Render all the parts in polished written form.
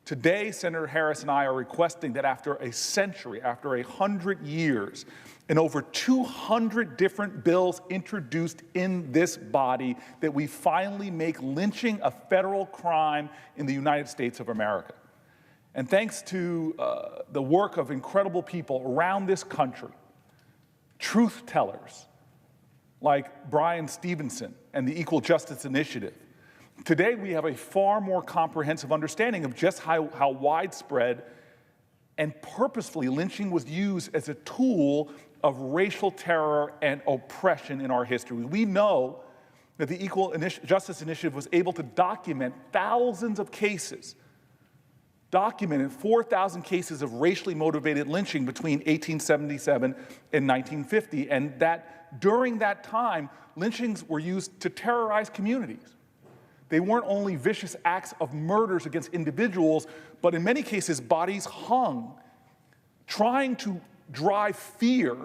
Today, Senator Harris and I are requesting that after a century, after 100 years, and over 200 different bills introduced in this body, that we finally make lynching a federal crime in the United States of America. And thanks to the work of incredible people around this country, truth tellers like Brian Stevenson and the Equal Justice Initiative, today we have a far more comprehensive understanding of just how widespread and purposefully lynching was used as a tool of racial terror and oppression in our history. We know that the Equal Justice Initiative was able to document thousands of cases, documented 4,000 cases of racially motivated lynching between 1877 and 1950, and that during that time, lynchings were used to terrorize communities. They weren't only vicious acts of murders against individuals, but in many cases, bodies hung, trying to drive fear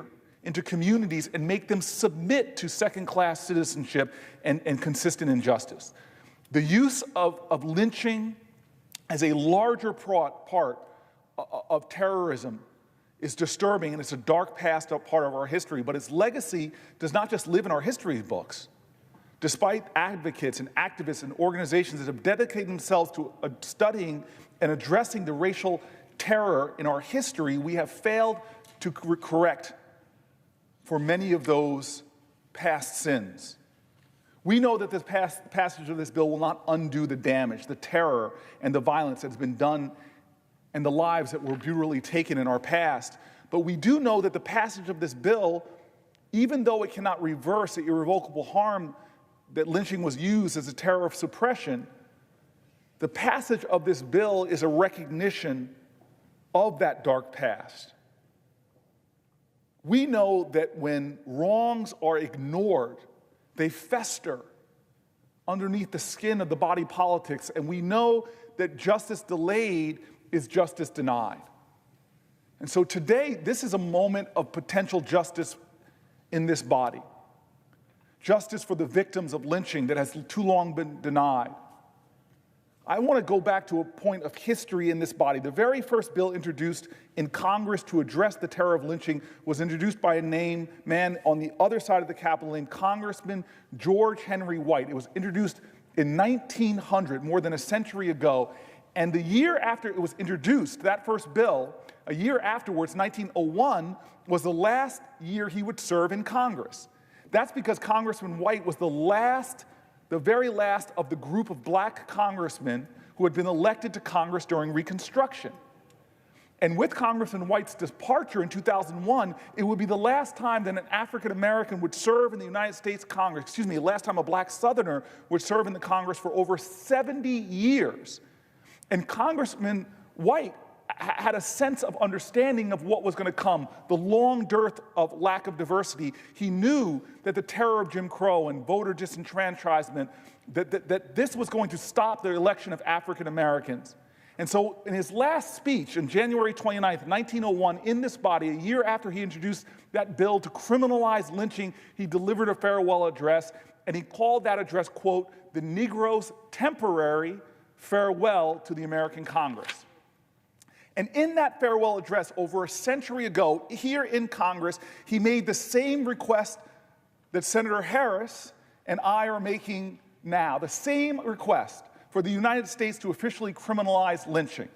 into communities and make them submit to second-class citizenship and consistent injustice. The use of lynching as a larger part of terrorism is disturbing, and it's a dark past part of our history, but its legacy does not just live in our history books. Despite advocates and activists and organizations that have dedicated themselves to studying and addressing the racial terror in our history, we have failed to correct for many of those past sins. We know that this passage of this bill will not undo the damage, the terror, and the violence that has been done and the lives that were brutally taken in our past. But we do know that the passage of this bill, even though it cannot reverse the irrevocable harm that lynching was used as a terror of suppression, the passage of this bill is a recognition of that dark past. We know that when wrongs are ignored, they fester underneath the skin of the body politics, and we know that justice delayed is justice denied. And so today, this is a moment of potential justice in this body. Justice for the victims of lynching that has too long been denied. I want to go back to a point of history in this body. The very first bill introduced in Congress to address the terror of lynching was introduced by a man on the other side of the Capitol named Congressman George Henry White. It was introduced in 1900, more than a century ago. And the year after it was introduced, that first bill, a year afterwards, 1901, was the last year he would serve in Congress. That's because Congressman White was the very last of the group of black congressmen who had been elected to Congress during Reconstruction. And with Congressman White's departure in 2001, it would be the last time that an African American would serve in the United States Congress, the last time a black Southerner would serve in the Congress for over 70 years. And Congressman White had a sense of understanding of what was going to come, the long dearth of lack of diversity. He knew that the terror of Jim Crow and voter disenfranchisement, that this was going to stop the election of African Americans. And so in his last speech on January 29th, 1901, in this body, a year after he introduced that bill to criminalize lynching, he delivered a farewell address, and he called that address, quote, "the Negro's temporary farewell to the American Congress." And in that farewell address over a century ago, here in Congress, he made the same request that Senator Harris and I are making now, the same request for the United States to officially criminalize lynching.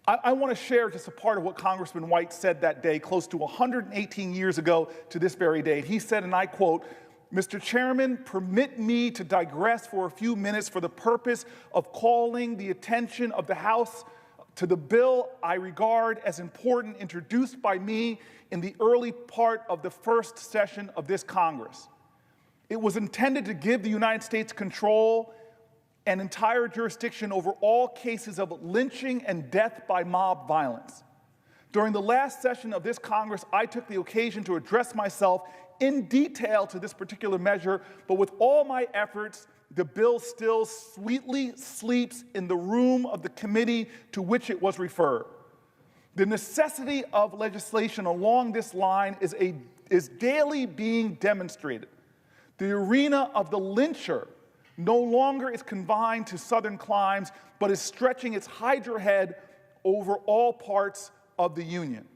I want to share just a part of what Congressman White said that day, close to 118 years ago to this very day. He said, and I quote, "Mr. Chairman, permit me to digress for a few minutes for the purpose of calling the attention of the House to the bill I regard as important, introduced by me in the early part of the first session of this Congress. It was intended to give the United States control and entire jurisdiction over all cases of lynching and death by mob violence. During the last session of this Congress, I took the occasion to address myself in detail to this particular measure, but with all my efforts, the bill still sweetly sleeps in the room of the committee to which it was referred. The necessity of legislation along this line is daily being demonstrated. The arena of the lyncher no longer is confined to southern climes, but is stretching its hydra head over all parts of the Union.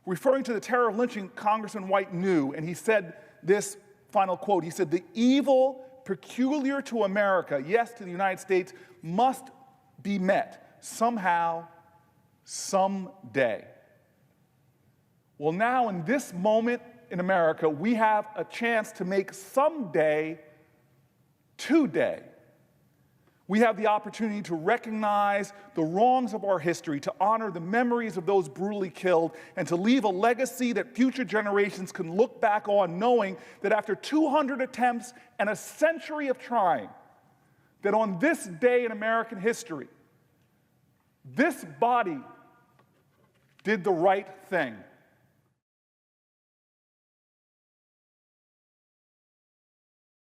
Referring to the terror of lynching, Congressman White knew, and he said this final quote. He said, "The evil peculiar to America, yes, to the United States, must be met somehow, someday." Well, now in this moment in America, we have a chance to make someday today. We have the opportunity to recognize the wrongs of our history, to honor the memories of those brutally killed, and to leave a legacy that future generations can look back on, knowing that after 200 attempts and a century of trying, that on this day in American history, this body did the right thing.